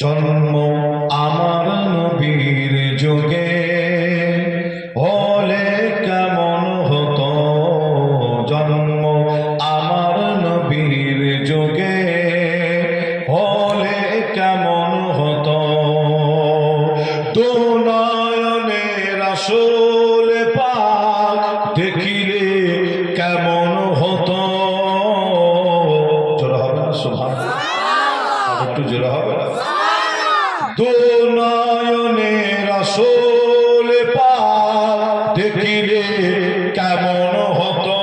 জন্ম আমার নবীর যুগে হলে কেমন হতো, জন্ম আমার নবীর যুগে হলে কেমন হতো। দু নয়নে রাসূল পাক দেখিলে কেমন হতো। জোরে হবে না সুবহানাল্লাহ? একটু জোরে হবে না? দু নয়নে রাসূল পাক দেখিলে কেমন হতো,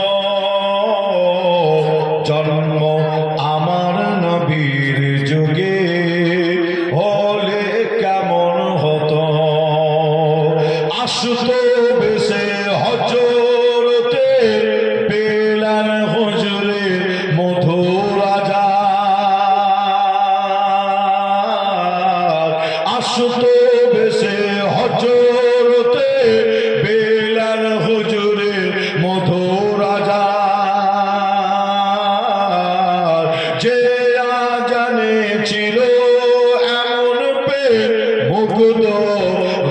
জন্ম আমার নবীর যুগে হলে কেমন হতো। আসতো বেশে হযরতে বেলাল হুজুরে মধুর আযান, আসতো বেশে হযরতে বেলাল হুজুরে মধুর আযান। যে আযানে ছিল এমন পে মুগ্ধ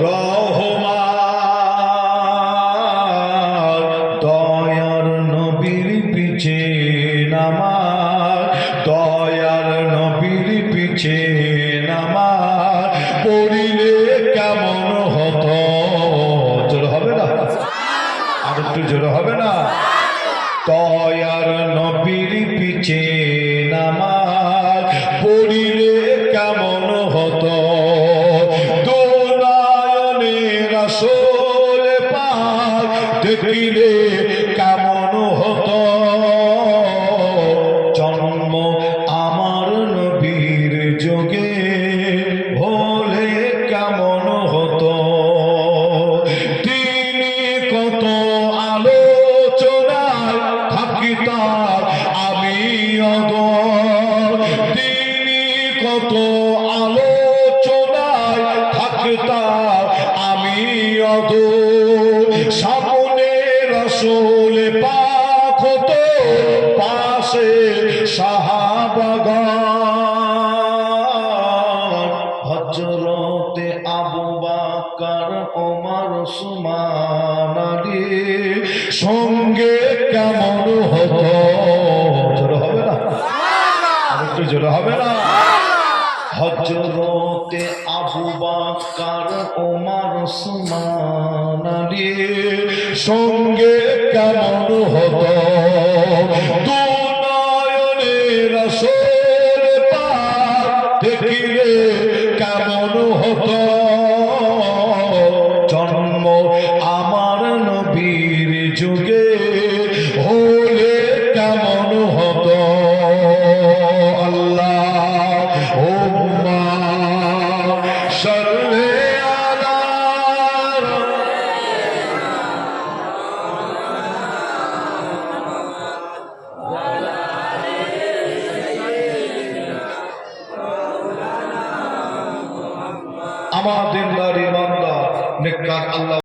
রহমান, দয়ার নবীর পিছে নামাজ, দয়ার নবীর পিছে নামাজ পড়িলে কেমন হতো। জোরে হবে না? আর একটু জোরে হবে না? দয়ার নবীর পিছে নামাজ পড়িলে কেমন হতো। দু নয়নে রাসূল পাক দেখিলে কেমন হতো, জন্ম আমার নবীর যুগে হলে কেমন হতো। তিনি কত আলোচনায় থাকিতাম আমি অদর, তিনি কত আলোচনায় থাকতাম আমি অদর। সামনে রাসূল পাক হতো, পাশে সাহাবাগণ, হযরতে আবু বকর ওমর উসমান আলী সঙ্গে কেমন হতো। জোরে হবে না? আর একটু জোরে হবে না? হযরতে আবু বকর ওমর উসমান আলী সঙ্গে কেমন হতো। দু নয়নে রাসূল পাক দেখিলে কেমন হতো, জন্ম আমার নবীর যুগে হলে কেমন হতো। আল্লাহুম্মা সাল্লি আলা আমার দিনদার ইমানদার নেককার আল্লাহ